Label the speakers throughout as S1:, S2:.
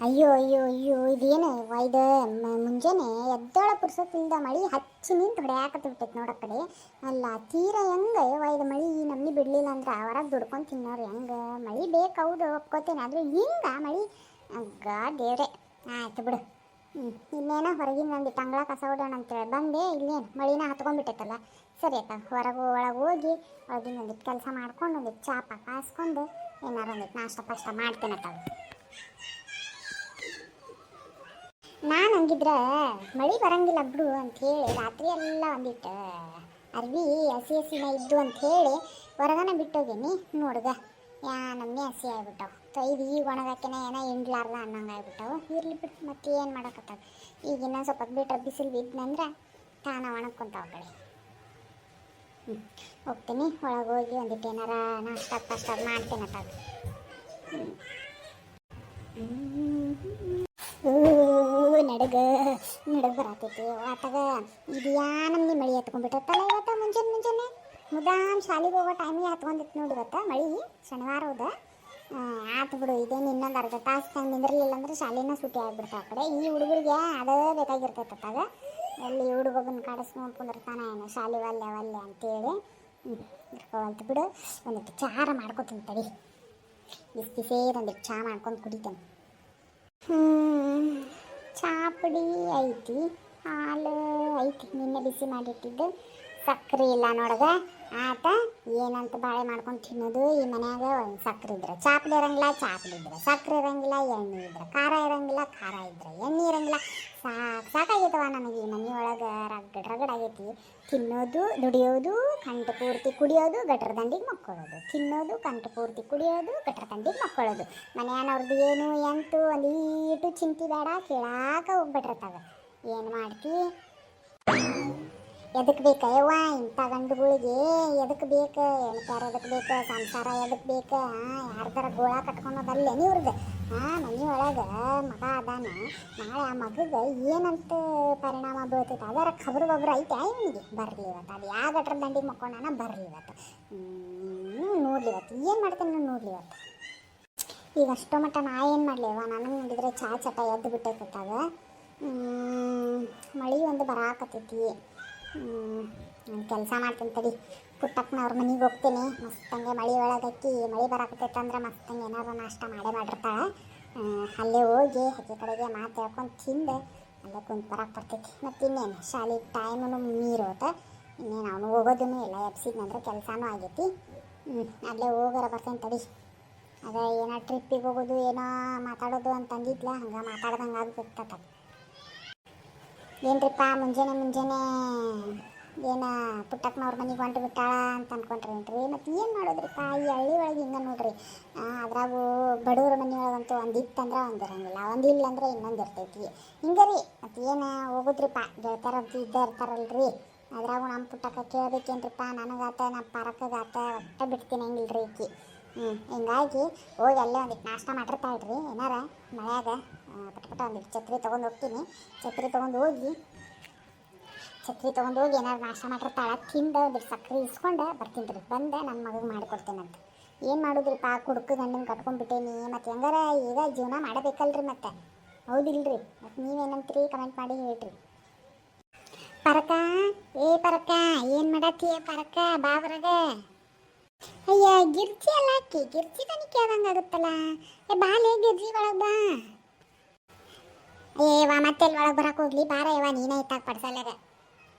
S1: ಅಯ್ಯೋ ಅಯ್ಯೋ ಅಯ್ಯೋ ಇದೇನು ಇದು ಮುಂಜಾನೆ ಎದ್ದೊಳ ಪುರ್ಸೊತ್ತಿಲ್ದ ಮಳಿ ಹಚ್ಚಿ ನಿಂತು ಹೊಡೆಯಾಕತ್ತ ಬಿಟ್ಟೈತೆ ನೋಡ ಕಡೆ. ಅಲ್ಲ ತೀರ ಹೆಂಗೆ ಇದು ಮಳಿ ನಮ್ನಿ ಬಿಡಲಿಲ್ಲ ಅಂದ್ರೆ ಹೊರಗೆ ದುಡ್ಕೊಂಡು ತಿನ್ನೋರು ಹೆಂಗೆ. ಮಳಿ ಬೇಕು ಹೌದು ಒಪ್ಕೋತೇನೆ, ಆದರೆ ಹಿಂಗ ಮಳಿ ಅಗ್ಗ ದೇವ್ರೆ. ಆಯ್ತು ಬಿಡು. ಇನ್ನೇನೋ ಹೊರಗಿನ ಒಂದಿಟ್ಟು ಅಂಗಳ ಕಸ ಹೊಡೋಣ ಅಂತೇಳಿ ಬಂದೆ, ಇಲ್ಲೇನು ಮಳಿನ ಹತ್ಕೊಂಡ್ಬಿಟ್ಟೈತಲ್ಲ. ಸರಿ ಆಯ್ತಾ, ಹೊರಗೆ ಒಳಗೆ ಹೋಗಿ ಒಳಗಿನ ಒಂದಿಟ್ಟು ಕೆಲಸ ಮಾಡ್ಕೊಂಡು ಒಂದಿಟ್ಟು ಚಾಪ ಕಾಸ್ಕೊಂಡು ಏನಾರು ಒಂದಿಟ್ಟು ನಾಷ್ಟ ಪಾಷ್ಟ ಮಾಡ್ತೇನತ್ತಾಗ. ನಾನು ಹಂಗಿದ್ರೆ ಮಳೆ ಬರಂಗಿಲ್ಲ ಬಿಡು ಅಂಥೇಳಿ ರಾತ್ರಿ ಎಲ್ಲ ಒಂದಿಟ್ಟು ಅರ್ವಿ ಹಸಿ ಹಸಿನ ಇದ್ದು ಅಂಥೇಳಿ ಹೊರಗನ ಬಿಟ್ಟೋಗೀನಿ. ನೋಡ್ಗ ನಮ್ಮನೆ ಹಸಿ ಆಗ್ಬಿಟ್ಟವು. ಇದು ಈಗ ಒಣಗಾಕೆನ ಏನೋ ಹಿಂಡ್ಲಾರ್ದ ಅನ್ನಂಗೆ ಆಗ್ಬಿಟ್ಟವು. ಇರ್ಲಿ ಬಿಟ್ಟು ಮತ್ತೆ ಏನು ಮಾಡೋಕತ್ತಾವ. ಈಗ ಇನ್ನೊಂದು ಸ್ವಲ್ಪ ಬಿಟ್ರೆ ಬಿಸಿಲು ಬಿದ್ದನಂದ್ರೆ ತಾನ ಒಣಗ್ಕೊಂತಾವ ಕಡೆ. ಹೋಗ್ತೀನಿ ಒಳಗೆ ಹೋಗಿ ಒಂದಿಟ್ಟು ಏನಾರ ನಾಷ್ಟ ಪಾಷ್ಟ ಮಾಡ್ತೇನತ್ತಾಗ. ನಡಗ ಬರತೈತಿ ಆತಾಗ. ಇದು ನಮ್ನಿ ಮಳಿ ಹತ್ಕೊಂಡ್ಬಿಟ್ಟತ್ತಲ್ಲ ಇವತ್ತು ಮುಂಜಾನೆ ಮುದಾಮ್ ಶಾಲೆಗೆ ಹೋಗೋ ಟೈಮಿಗೆ ಹತ್ಕೊಂಡಿತ್ತು ನೋಡಿ. ಇವತ್ತು ಮಳಿ ಶನಿವಾರ ಹೋದ ಆತು ಬಿಡು. ಇದೇನು ಇನ್ನೊಂದು ಅರ್ಧ ತಾಸು ತಂದು ನಿಂದಿರಲಿಲ್ಲ ಅಂದ್ರೆ ಶಾಲೆನ ಸೂಟಿ ಆಗಿಬಿಡ್ತಾವ ಆ ಕಡೆ. ಈ ಹುಡುಗರಿಗೆ ಅದೇ ಬೇಕಾಗಿರ್ತೈತಾಗ. ಎಲ್ಲಿ ಹುಡುಗನ ಕಾಡಿಸ್ಕೊಂಡು ಕುಂದಿರ್ತಾನೆ ಏನು ಶಾಲೆ ಒಲ್ಲೆ ಅಂತೇಳಿ ಇರ್ಕೋವಂತ ಬಿಡು. ಒಂದಿಟ್ಟು ಚಾರ ಮಾಡ್ಕೊತೀನಿ ತಡಿ, ಬಿಸಿದು ಒಂದಿಟ್ಟು ಚಹಾ ಮಾಡ್ಕೊಂಡು ಕುಡಿತೇನೆ. ಚಹಾ ಪುಡಿ ಐತಿ, ಹಾಲು ಐತಿ, ನಿನ್ನೆ ಬಿಸಿ ಮಾಡಿಟ್ಟಿದ್ದು. ಸಕ್ಕರೆ ಇಲ್ಲ ನೋಡಗ ಆತ. ಏನಂತ ಬಾಳೆ ಮಾಡ್ಕೊಂಡು ತಿನ್ನೋದು ಈ ಮನ್ಯಾಗ. ಒಂದು ಸಕ್ಕರೆ ಇದ್ರೆ ಚಾಪುಡಿ ಇರಂಗಿಲ್ಲ, ಚಾಪುಡಿ ಇದ್ರೆ ಸಕ್ಕರೆ ಇರಂಗಿಲ್ಲ, ಎಣ್ಣೆ ಇದ್ರೆ ಖಾರ ಇರಂಗಿಲ್ಲ, ಖಾರ ಇದ್ರೆ ಎಣ್ಣೆ ಇರಂಗಿಲ್ಲ. ಸಾಕಾಗೈತವ ನನಗೆ ಈ ಮನೆಯೊಳಗೆ. ರಗಡಾಗೈತಿ. ತಿನ್ನೋದು, ದುಡಿಯೋದು, ಕಂಠ ಪೂರ್ತಿ ಕುಡಿಯೋದು, ಗಟ್ರ ದಂಡಿಗೆ ಮಕ್ಕೊಳ್ಳೋದು. ತಿನ್ನೋದು, ಕಂಠ ಪೂರ್ತಿ ಕುಡಿಯೋದು, ಗಟ್ರ ದಂಡಿಗೆ ಮಕ್ಕೊಳ್ಳೋದು. ಮನೆಯವ್ರದ್ದು ಏನು ಎಂಟು ಒಂದೀಟು ಚಿಂತೆ ಬೇಡ, ಕೇಳಾಕ ಹೋಗ್ಬಿಟ್ರತಾಗ. ಏನು ಮಾಡ್ತಿ? ಎದಕ್ಕೆ ಬೇಕು ಯವ್ವ ಇಂಥ ಗಂಡುಗಳಿಗೆ? ಎದಕ್ಕೆ ಬೇಕು? ಹೆಣ್ತಾರ ಎದಕ್ಕೆ ಬೇಕು? ಸಂಸಾರ ಎದಕ್ಕೆ ಬೇಕು? ಯಾರ್ದಾರ ಗೋಳ ಕಟ್ಕೊಳೋದಲ್ಲೇ ಇವ್ರದ್ದು. ಮನೆಯೊಳಗೆ ಮಗ ಅದಾನ, ನಾಳೆ ಆ ಮಗಗೆ ಏನಂತ ಪರಿಣಾಮ ಬೀಳ್ತೈತೆ ಅದರ ಖಬರು ಬಬ್ರು ಐತೆ ಇವನಿಗೆ. ಬರಲಿ ಇವತ್ತು ಅದು ಯಾವ ಗಟ್ರ ದಂಡಿಗೆ ಮಕ್ಕೊಂಡಾನ, ಬರಲಿ ಇವತ್ತು. ನೋಡ್ಲಿ ಇವತ್ತು ಏನು ಮಾಡ್ತೇನೆ ನೋಡ್ಲಿ ಇವತ್ತು. ಈಗ ಅಷ್ಟೋ ಮಟ್ಟ ನಾ ಏನು ಮಾಡಲಿವ? ನನಗೆ ನೋಡಿದರೆ ಚಟ ಎದ್ದು ಬಿಟ್ಟೈತಾಗ. ಮಳೆ ಒಂದು ಬರಾಕತ್ತೈತಿ. ಕೆಲಸ ಮಾಡ್ತೀನಿ ತಡಿ. ಪುಟ್ಟಪ್ಪನವ್ರ ಮನೆಗೆ ಹೋಗ್ತೀನಿ. ಮಸ್ತಂಗೆ ಮಳೆ ಒಳಗಕ್ಕಿ ಮಳೆ ಬರಾಕತ್ತೈತೆ ಅಂದ್ರೆ ಮಸ್ತಂಗೆ ಏನಾರು ನಾಷ್ಟ ಮಾಡಿರ್ತಾಳೆ. ಅಲ್ಲೇ ಹೋಗಿ ಆಕೆ ಕಡೆಗೆ ಮಾತು ಹೇಳ್ಕೊಂಡು ತಿಂದು ಅಲ್ಲೇ ಕುಂತು ಬರಕ್ಕೆ ಬರ್ತೈತಿ. ಮತ್ತು ಇನ್ನೇನು ಶಾಲೆಗೆ ಟೈಮೂ ಮೀರೋತ. ಇನ್ನೇನು ಅವನು ಹೋಗೋದೂ ಇಲ್ಲ, ಎಬ್ಸಿದ್ನಂದ್ರೆ ಕೆಲಸನೂ ಆಗೈತಿ. ಅಲ್ಲೇ ಹೋಗೋರ ಬರ್ತೇನೆ ತಡಿ. ಅದೇ ಏನೋ ಟ್ರಿಪ್ಪಿಗೆ ಹೋಗೋದು ಏನೋ ಮಾತಾಡೋದು ಅಂತಂದಿದ್ಲ, ಹಂಗೆ ಮಾತಾಡ್ದಂಗೆ ಆಗ್ಬಿಡ್ತದ. ಏನ್ರಿಪ್ಪ ಮುಂಜಾನೆ ಏನು ಪುಟ್ಟಕ್ಕನವ್ರ ಮನೆಗೆ ಹೊಂಟು ಬಿಟ್ಟಾಳ ಅಂತ ಅಂದ್ಕೊಂಡ್ರೇನ್ರಿ? ಮತ್ತು ಏನು ಮಾಡೋದ್ರಿಪ್ಪ ಈ ಹಳ್ಳಿ ಒಳಗೆ ಹಿಂಗೆ ನೋಡ್ರಿ. ಅದ್ರಾಗೂ ಬಡವ್ರ ಮನೆಯೊಳಗಂತೂ ಒಂದಿತ್ತಂದ್ರೆ ಒಂದು ಇರಂಗಿಲ್ಲ, ಒಂದಿಲ್ಲ ಅಂದ್ರೆ ಇನ್ನೊಂದು ಇರ್ತೈತಿ. ಹಿಂಗೆ ರೀ. ಮತ್ತು ಏನು ಹೋಗೋದ್ರಿಪ್ಪ, ಗೆಳತಾರಂತೂ ಇದ್ದೇ ಇರ್ತಾರಲ್ರಿ. ಅದ್ರಾಗೂ ನಮ್ಮ ಪುಟ್ಟಕ್ಕ ಕೇಳ್ಬೇಕೇನ್ರಿಪ್ಪ, ನನಗಾತ ನಮ್ಮ ಪರಕ್ಕಗಾತ ಒಟ್ಟ ಬಿಡ್ತೀನಿ ಹಂಗಿಲ್ರಿ ಈಕಿ. ಹಿಂಗಾಗಿ ಹೋಗಿ ಅಲ್ಲೇ ಒಂದಿಟ್ಟು ನಾಷ್ಟ ಮಾಡಿರ್ತಾಳ್ರಿ. ಏನಾರ ಮಳ್ಯಾಗ ಪಟ ಒಂದಿಟ್ಟು ಛತ್ರಿ ತೊಗೊಂಡು ಹೋಗ್ತೀನಿ. ಛತ್ರಿ ತೊಗೊಂಡು ಹೋಗಿ ಏನಾರು ನಾಷ್ಟ ಮಾಡಿರ್ತಾಳೆ. ತಿಂದು ಒಂದಿಟ್ಟು ಸಕ್ಕರೆ ಇಸ್ಕೊಂಡು ಬರ್ತೀನಿ ರೀ. ಬಂದು ನನ್ನ ಮಗಗೆ ಮಾಡಿಕೊಡ್ತೇನಂತ. ಏನು ಮಾಡೋದ್ರಿಪ್ಪ, ಕುಡ್ಕು ಗಂಡನ ಕಟ್ಕೊಂಡ್ಬಿಟ್ಟೇನಿ. ಮತ್ತು ಹೆಂಗಾರ ಈಗ ಜೀವನ ಮಾಡಬೇಕಲ್ರಿ ಮತ್ತೆ, ಹೌದಿಲ್ರಿ? ಮತ್ತು ನೀವೇನಂತೀರಿ ಕಮೆಂಟ್ ಮಾಡಿ ಹೇಳ್ರಿ. ಪರಕ ಪರಕ ಏನು ಮಾಡತ್ತೀಯ ಪರಕ? ಬಾ ಹೊರಗೆ. ಅಯ್ಯ ಗಿರ್ಜಿ ಅಲ್ಲ ಅಕ್ಕಿ, ಗಿರ್ಜಿ ತಾನೇ ಕೇಳ್ದಂಗೆ ಆಗುತ್ತಲ್ಲ. ಬಾಲೆ ಗಿರ್ಜಿ ಒಳಗೆ ಬಾ. ಮತ್ತೆ ಎಲ್ಲಿ ಒಳಗೆ ಬರಕ್ಕೆ ಹೋಗ್ಲಿ, ಬಾರ ನೀನೇ ಇತ್ತಾಗ ಪಡ್ಸಲ್ಲಾಗ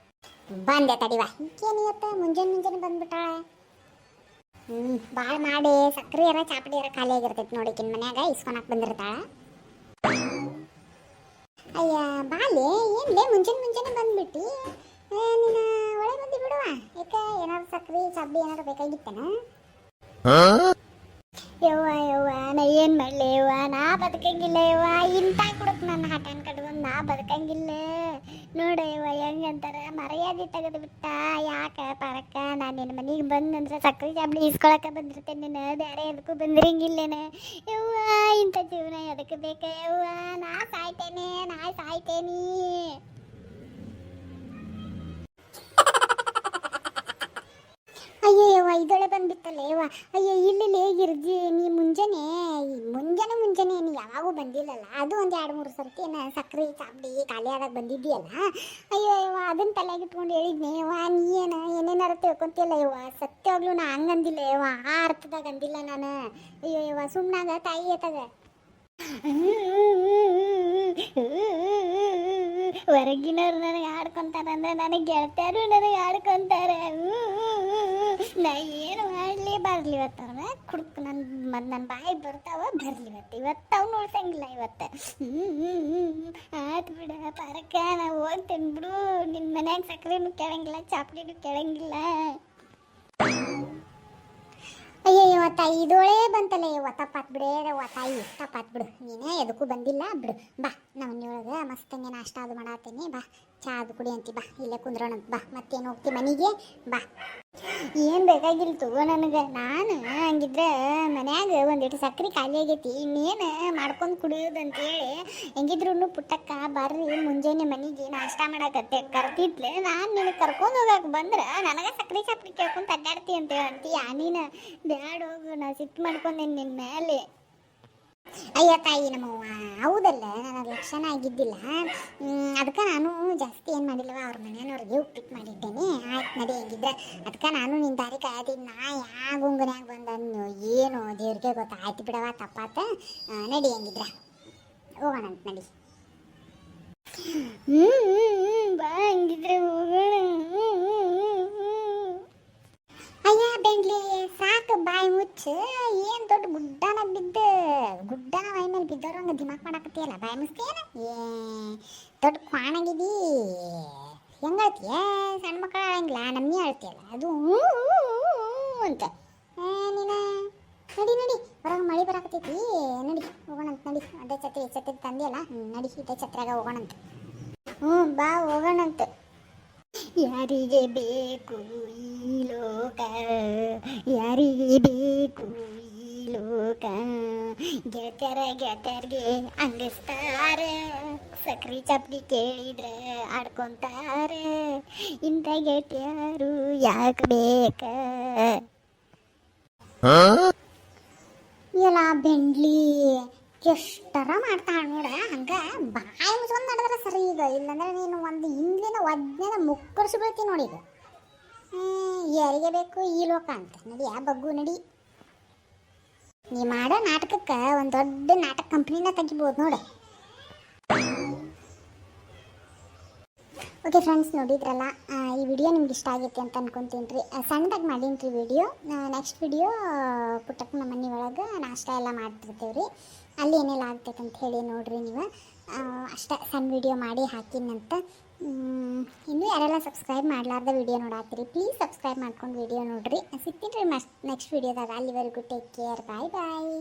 S1: ಬಂದೆ ತಡಿವಾ. ಈಗೇನಿವತ್ತು ಮುಂಜಾನೆ ಬಂದ್ಬಿಟ್ಟಾಳೆ. ಭಾಳ ಮಾಡಿ ಸಕ್ರೆ ಯಾರ ಚಾಪಡಿ ಯಾರ ಖಾಲಿ ಆಗಿರ್ತೈತಿ ನೋಡಿಕಿನ್ ಮನ್ಯಾಗ ಇಸ್ಕೊಳಕ್ಕೆ ಬಂದಿರ್ತಾಳೆ. ಅಯ್ಯ ಬಾಲೆ ಏನ್ಲೇ ಮುಂಜಾನೆ ಬಂದ್ಬಿಟ್ಟು ನೀನು ಒಳಗೆ ಬಂದು ಬಿಡುವ. ಯಾಕೆ ಏನಾದ್ರು ಸಕ್ರೆ ಚಾಪಡಿ ಏನಾದ್ರು ಬೇಕಾಗಿತ್ತೇನ? ಯವ್ವ ನಾ ಏನು ಮಾಡಲಿ ಯವ್ವ, ನಾ ಬದುಕಂಗಿಲ್ಲ ಯವ್ವ. ಇಂಥ ಕುಡಕ್ ನನ್ನ ಹಠನ್ ಕಟ್ಕೊಂಡು ನಾ ಬದುಕಂಗಿಲ್ಲ ನೋಡು ಯವ್ವ. ಹೆಂಗಂತಾರೆ ಮರ್ಯಾದೆ ತೆಗೆದು ಬಿಟ್ಟ. ಯಾಕೆ ಪರಕ್ಕ ನಾನು ನಿನ್ನ ಮನೆಗೆ ಬಂದಂದ್ರೆ ಸಕ್ರೆ ಚಾಪಡಿ ಇಸ್ಕೊಳಕ್ಕೆ ಬಂದಿರ್ತೇನೆ, ನೀನು ಬೇರೆ ಎದಕ್ಕೂ ಬಂದಿರಂಗಿಲ್ಲೇನೆ ಯವ್ವ. ಇಂಥ ಜೀವನ ಎದಕ್ಕೆ ಬೇಕ ಯವ್ವ? ನಾ ಸಾಯ್ತೇನೆ. ಅಯ್ಯಯ್ಯವ್ವ ಇದೊಳೆ ಬಂದ್ಬಿಟ್ಟಲ್ಲ ಯವ್ವ. ಅಯ್ಯೋ ಇಲ್ಲಿ ಗಿರ್ಜಿ ನೀ ಮುಂಜಾನೆ ನೀ ಯಾವಾಗೂ ಬಂದಿಲ್ಲಲ್ಲ, ಅದು ಒಂದು 2-3 ಸರ್ತಿ ಸಕ್ರೆ ಚಾಪಡಿ ಖಾಲಿ ಆದಾಗ ಬಂದಿದ್ದೀಯಲ್ಲ. ಅಯ್ಯೋ ಯವ್ವ ಅದನ್ನ ತಲೆಗೆ ಇಟ್ಕೊಂಡು ಹೇಳಿದ್ನೆ ಯವ್ವ. ನೀ ಏನೇನಾರು ತಿಳ್ಕೊಂತಿಲ್ಲ ಯವ್ವ. ಸತ್ಯವಾಗ್ಲೂ ನಾ ಹಂಗಂದಿಲ್ಲ ಯವ್ವ, ಆ ಅರ್ಥದಾಗ ಅಂದಿಲ್ಲ ನಾನು. ಅಯ್ಯೋ ಯವ್ವ ಸುಮ್ಮನಾಗ ತಾಯಿ ಎತ್ತಾಗ ಹೊರಗಿನವ್ರು ನನಗೆ ಆಡ್ಕೊಂತಾರೆ ಅಂದ್ರೆ ನನಗೆ ಗೆಳತಿಯರು ನನಗೆ ಆಡ್ಕೊಂತಾರೆ. ನಾ ಏನು ಮಾಡಲಿ ಬರಲಿ ಇವತ್ತು ಕುಡ್ಕು ನನ್ನ ಬಾಯಿ ಬರ್ತಾವ ಬರಲಿ ಇವತ್ತು ಅವ್ನು ನೋಡ್ಸಂಗಿಲ್ಲ ಇವತ್ತು. ಆಯ್ತು ಬಿಡ ಪರಕ ನಾ ಹೋಗ್ತೇನೆ ಬಿಡು. ನಿನ್ನ ಮನ್ಯಾಗ ಸಕ್ಕರೆನೂ ಕೇಳಂಗಿಲ್ಲ ಚಾಪ್ಲಿನೂ ಕೇಳಂಗಿಲ್ಲ. ಅಯ್ಯಯ್ಯವ ತಾಯಿ ಇದೊಳೆ ಬಂತಲ್ಲ ಯವ್ವ. ತಪ್ಪಾತ್ ಬಿಡೇ ತಾಯಿ ತಪ್ಪಾತ್ ಬಿಡು. ನೀನೇ ಎದಕ್ಕೂ ಬಂದಿಲ್ಲ ಬಿಡು. ಬಾ ನಮ್ಮ ಮನೆಯೊಳಗೆ ಮಸ್ತಂಗೆ ನಾಷ್ಟ ಅದು ಮಾಡತ್ತೀನಿ. ಬಾ ಚಾ ಅದು ಕುಡಿ ಅಂತಿ. ಬಾ ಇಲ್ಲೇ ಕುಂದ್ರೋಣಂತ. ಬಾ ಮತ್ತೇನು ಹೋಗ್ತಿ ಮನೆಗೆ ಬಾ. ಏನು ಬೇಕಾಗಿಲ್ಲ ತಗೋ ನನಗೆ. ನಾನು ಹಂಗಿದ್ರೆ ಮನ್ಯಾಗ ಒಂದಿಟ್ಟು ಸಕ್ರೆ ಖಾಲಿ ಆಗೈತಿ, ಇನ್ನೇನು ಮಾಡ್ಕೊಂಡು ಕುಡಿಯೋದಂತೇಳಿ ಹೆಂಗಿದ್ರು ಪುಟ್ಟಕ್ಕ ಬರ್ರಿ ಮುಂಜಾನೆ ಮನೆಗೆ ನಾಷ್ಟ ಮಾಡಕತ್ತೆ ಕರ್ತಿದ್ಲೆ. ನಾನು ನಿನಗೆ ಕರ್ಕೊಂಡು ಹೋಗಕ್ಕೆ ಬಂದ್ರೆ ನನಗೆ ಸಕ್ರೆ ಚಾಪ್ರಿ ಕೇಳ್ಕೊಂಡು ಅಡ್ಡಾಡ್ತಿ ಅಂತ ಅಂತೀಯ ನೀನು. ಬ್ಯಾಡ ಹೋಗು, ನಾ ಸಿಟ್ಟು ಮಾಡ್ಕೊಂಡೇನೆ ನಿನ್ನ ಮೇಲೆ. ಅಯ್ಯ ತಾಯಿ ನಮ್ಮವ್ವ ಹೌದಲ್ಲ, ನನಗೆ ಲಕ್ಷಣ ಆಗಿದ್ದಿಲ್ಲ. ಅದಕ್ಕೆ ನಾನು ಜಾಸ್ತಿ ಏನು ಮಾಡಿಲ್ಲವ, ಅವ್ರ ಮನೆಯವ್ರಿಗೆ ಉಪ್ಪಿಟ್ಟು ಮಾಡಿದ್ದೇನೆ. ಆಯ್ತು ನಡಿ ಹೆಂಗಿದ್ರೆ. ಅದಕ್ಕೆ ನಾನು ನಿನ್ನ ದಾರಿ ಕಾಯ್ತೀನಿ. ನಾ ಯಾವ ಗುಂಗನ್ಯಾಗ ಬಂದನ್ನು ಏನು ದೇವ್ರಿಗೆ ಗೊತ್ತಾ. ಆಯ್ತು ಬಿಡವ ತಪ್ಪಾತ. ನಡಿ ಹೆಂಗಿದ್ರೆ ಹೋಗೋಣಂತ ನಡಿ. ಬಾ ಹಂಗಿದ್ರೆ ಹೋಗೋಣ. ಅಯ್ಯ ಬೆಂಡ್ಲಿ ಸಾಕು ಬಾಯಿ ಮುಚ್ಚು. ಏನು ದೊಡ್ಡ ಗುಡ್ಡನ ಮೈ ಮೇಲೆ ಬಿದ್ದವ್ರಂಗೆ ದಿಮಾಕ್ ಮಾಡಾಕತ್ತೀಯಲ್ಲ. ಬಾಯಿ ಮುಚ್ತೀಯನ ದೊಡ್ಡ ಕ್ವಾಣಾಗಿದ್ದೀ. ಹೆಂಗಳ್ತೀಯ ಸಣ್ಣ ಮಕ್ಕಳು ಆಳಂಗಿಲ್ಲ ನಮ್ಮಿ ಆಳ್ತೀಯಲ್ಲ ಅದು ಅಂತ. ನೀನು ನಡಿ ಹೊರಗೆ ಮಳೆ ಬರಾಕತ್ತೈತಿ. ನಡಿ ಹೋಗೋಣಂತ ನಡಿ. ಅದೇ ಛತ್ರಿ ತಂದಿಯಲ್ಲ ನಡಿ ಇದೇ ಛತ್ರಿಯಾಗ ಹೋಗೋಣಂತ. ಬಾ ಹೋಗೋಣಂತ. ಯಾರಿಗೆ ಬೇಕು ಈ ಲೋಕ, ಯಾರಿಗೆ ಬೇಕು ಈ ಲೋಕ, ಗೆಳತಿಯರ್ಗೆ ಅಂಗಿಸ್ತಾರೆ, ಸಕ್ರೆ ಚಾಪ್ಡಿ ಕೇಳಿದ್ರೆ ಆಡ್ಕೊಂತಾರೆ, ಇಂಥ ಗೆಳತಿಯರು ಯಾಕೆ ಬೇಕ. ಎಲ್ಲ ಬೆಂಡ್ಲಿ ಎಷ್ಟರ ಮಾಡ್ತಾಳೆ ನೋಡ. ಹಂಗ ಬಾಯಿ ಮುಚ್ಕೊಂಡು ನಡೆದ್ರೆ ಸರಿ. ಈಗ ಇಲ್ಲಾಂದ್ರೆ ನೀನು ಒಂದು ಹಿಂದಿನ ಒದ್ನೆದ ಮುಕ್ಕರ್ಸಿ ಬೀಳ್ತೀನಿ ನೋಡಿ. ಈಗ ಯಾರಿಗೆ ಬೇಕು ಈ ಲೋಕ ಅಂತ. ನಡಿ ಆ ಬಗ್ಗು ನಡಿ. ನೀ ಮಾಡೋ ನಾಟಕಕ್ಕೆ ಒಂದು ದೊಡ್ಡ ನಾಟಕ ಕಂಪ್ನಿನ ತೆಗಿಬೋದು ನೋಡು. ಓಕೆ ಫ್ರೆಂಡ್ಸ್ ನೋಡಿದ್ರಲ್ಲ, ಈ ವಿಡಿಯೋ ನಿಮ್ಗೆ ಇಷ್ಟ ಆಗೈತೆ ಅಂತ ಅನ್ಕೊಂತೀನಿ ರೀ. ಸಣ್ಣದಾಗಿ ಮಾಡೀನಿ ರೀ ವಿಡಿಯೋ. ನೆಕ್ಸ್ಟ್ ವಿಡಿಯೋ ಪುಟ್ಟಕ್ಕೆ ನಮ್ಮ ಮನೆ ಒಳಗೆ ನಾಷ್ಟ ಎಲ್ಲ ಮಾಡ್ತಿರ್ತೀವಿ ರೀ. ಅಲ್ಲಿ ಏನೆಲ್ಲ ಆಗ್ತೈತೆ ಅಂತ ಹೇಳಿ ನೋಡ್ರಿ ನೀವು. ಅಷ್ಟೇ ಸಣ್ಣ ವಿಡಿಯೋ ಮಾಡಿ ಹಾಕಿನಂತ. ಇನ್ನೂ ಯಾರೆಲ್ಲ ಸಬ್ಸ್ಕ್ರೈಬ್ ಮಾಡಲಾರ್ದ ವಿಡಿಯೋ ನೋಡಾತ್ತೀರಿ ಪ್ಲೀಸ್ ಸಬ್ಸ್ಕ್ರೈಬ್ ಮಾಡ್ಕೊಂಡು ವಿಡಿಯೋ ನೋಡ್ರಿ. ಸಿಗ್ತೀನಿ ರೀ ನೆಕ್ಸ್ಟ್ ವಿಡಿಯೋದಾಗ. ಅಲ್ಲಿವರೆಗೂ ಟೇಕ್ ಕೇರ್. ಬಾಯ್ ಬಾಯ್.